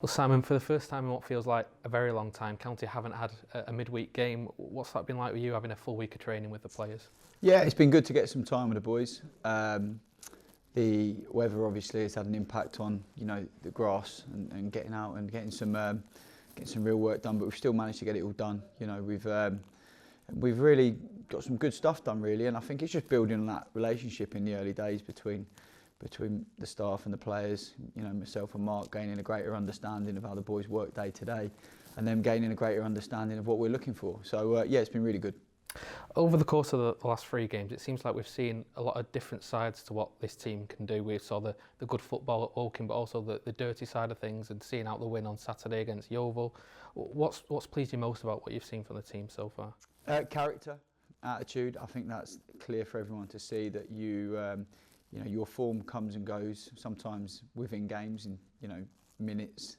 Well, Simon, for the first time in what feels like a very long time, County haven't had a midweek game. What's that been like with you, having a full week of training with the players? Yeah, it's been good to get some time with the boys. The weather obviously has had an impact on the grass and getting out and getting some real work done, but we've still managed to get it all done. We've really got some good stuff done really, and I think it's just building on that relationship in the early days between the staff and the players. Myself and Mark gaining a greater understanding of how the boys work day to day, and them gaining a greater understanding of what we're looking for. So yeah, it's been really good. Over the course of the last 3 games, it seems like we've seen a lot of different sides to what this team can do. We saw the good football at Woking, but also the dirty side of things, and seeing out the win on Saturday against Yeovil. What's pleased you most about what you've seen from the team so far? Character, attitude. I think that's clear for everyone to see that your form comes and goes, sometimes within games in minutes,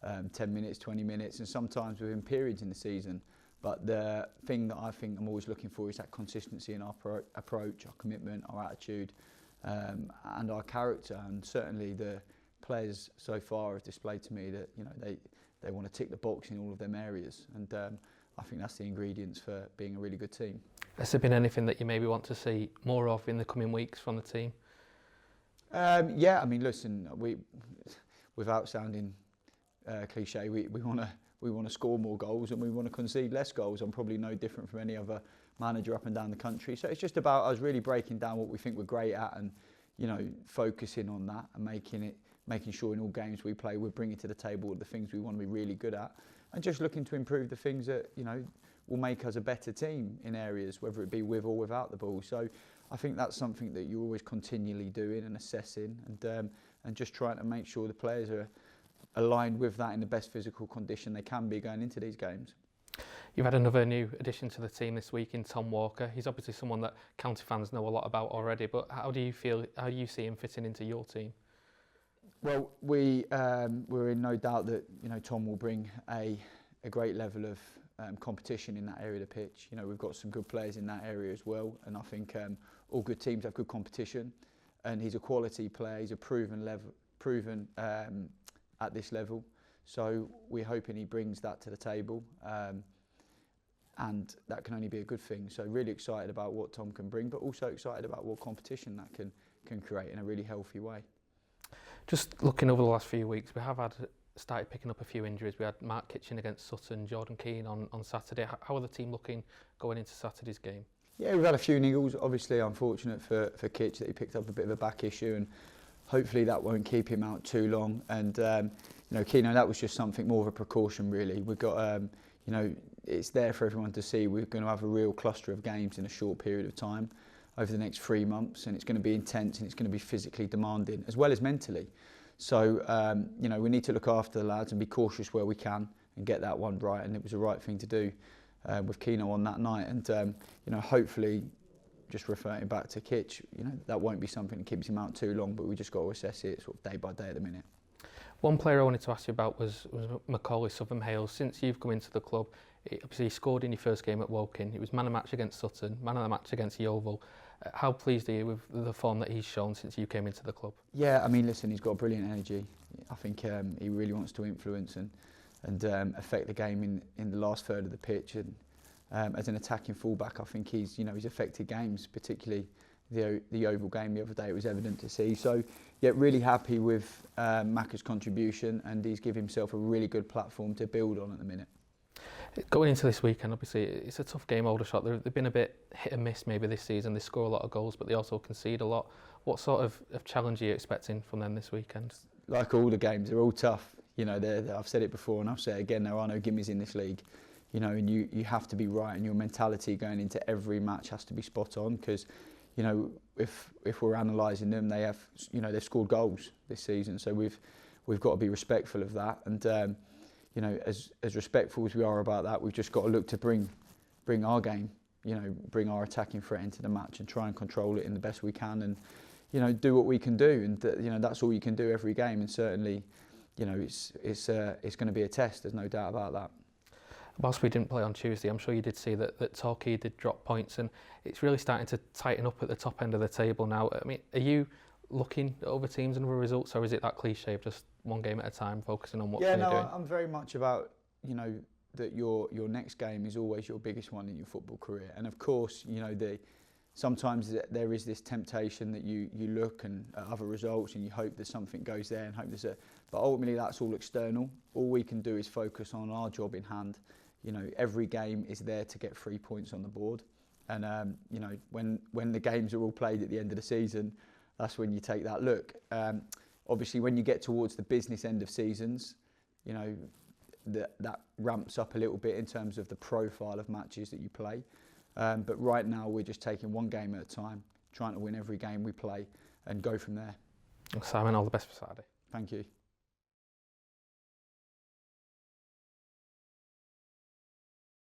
10 minutes, 20 minutes, and sometimes within periods in the season. But the thing that I think I'm always looking for is that consistency in our approach, our commitment, our attitude, and our character. And certainly the players so far have displayed to me that they want to tick the box in all of them areas. And I think that's the ingredients for being a really good team. Has there been anything that you maybe want to see more of in the coming weeks from the team? Yeah, I mean, listen, without sounding cliche, we want to score more goals and we want to concede less goals. I'm probably no different from any other manager up and down the country. So it's just about us really breaking down what we think we're great at and focusing on that and making sure in all games we play we're bringing to the table the things we want to be really good at, and just looking to improve the things that will make us a better team in areas, whether it be with or without the ball. So I think that's something that you're always continually doing and assessing, and just trying to make sure the players are aligned with that in the best physical condition they can be going into these games. You've had another new addition to the team this week in Tom Walker. He's obviously someone that County fans know a lot about already, but how do you see him fitting into your team? Well, we're in no doubt that Tom will bring a great level of competition in that area of the pitch. We've got some good players in that area as well, and I think all good teams have good competition, and he's a quality player. He's a proven at this level, so we're hoping he brings that to the table, and that can only be a good thing. So really excited about what Tom can bring, but also excited about what competition that can create in a really healthy way. Just looking over the last few weeks, we have started picking up a few injuries. We had Mark Kitchen against Sutton, Jordan Keane on Saturday. How are the team looking going into Saturday's game? Yeah, we've had a few niggles. Obviously unfortunate for Kitch that he picked up a bit of a back issue, and hopefully that won't keep him out too long. And Keno, that was just something more of a precaution really. We've got it's there for everyone to see. We're going to have a real cluster of games in a short period of time over the next 3 months, and it's going to be intense and it's going to be physically demanding as well as mentally. So we need to look after the lads and be cautious where we can and get that one right, and it was the right thing to do with Keno on that night. And hopefully, just referring back to Kitch, that won't be something that keeps him out too long, but we just got to assess it sort of day by day at the minute. One player I wanted to ask you about was Macaulay Southern. Since you've come into the club, obviously he scored in your first game at Woking. It was man of the match against Sutton, man of the match against Yeovil. How pleased are you with the form that he's shown since you came into the club? Yeah, I mean, listen, he's got brilliant energy. I think he really wants to influence and affect the game in the last third of the pitch. And as an attacking fullback, I think he's affected games, particularly the Oval game the other day. It was evident to see. So, yeah, really happy with Macca's contribution, and he's given himself a really good platform to build on at the minute. Going into this weekend, obviously, it's a tough game, Aldershot. They've been a bit hit and miss maybe this season. They score a lot of goals, but they also concede a lot. What sort of challenge are you expecting from them this weekend? Like all the games, they're all tough. I've said it before and I'll say it again, there are no gimmies in this league. And you have to be right, and your mentality going into every match has to be spot on, because if we're analysing them, they've scored goals this season, so we've got to be respectful of that. And as respectful as we are about that, we've just got to look to bring our game, bring our attacking threat into the match and try and control it in the best we can, and do what we can do. And that's all you can do every game. And certainly, it's going to be a test. There's no doubt about that. Whilst we didn't play on Tuesday, I'm sure you did see that Torquay did drop points, and it's really starting to tighten up at the top end of the table now. I mean, are you looking at other teams and other results, or is it that cliche of just one game at a time, focusing on what yeah, they're doing? I'm very much about, you know, that your next game is always your biggest one in your football career. And of course, you know, sometimes there is this temptation that you look and at other results and you hope that something goes there and hope but ultimately that's all external. All we can do is focus on our job in hand. You know, every game is there to get 3 points on the board. And, you know, when the games are all played at the end of the season, that's when you take that look. Obviously, when you get towards the business end of seasons, you know, that ramps up a little bit in terms of the profile of matches that you play. But right now, we're just taking one game at a time, trying to win every game we play and go from there. Simon, all the best for Saturday. Thank you.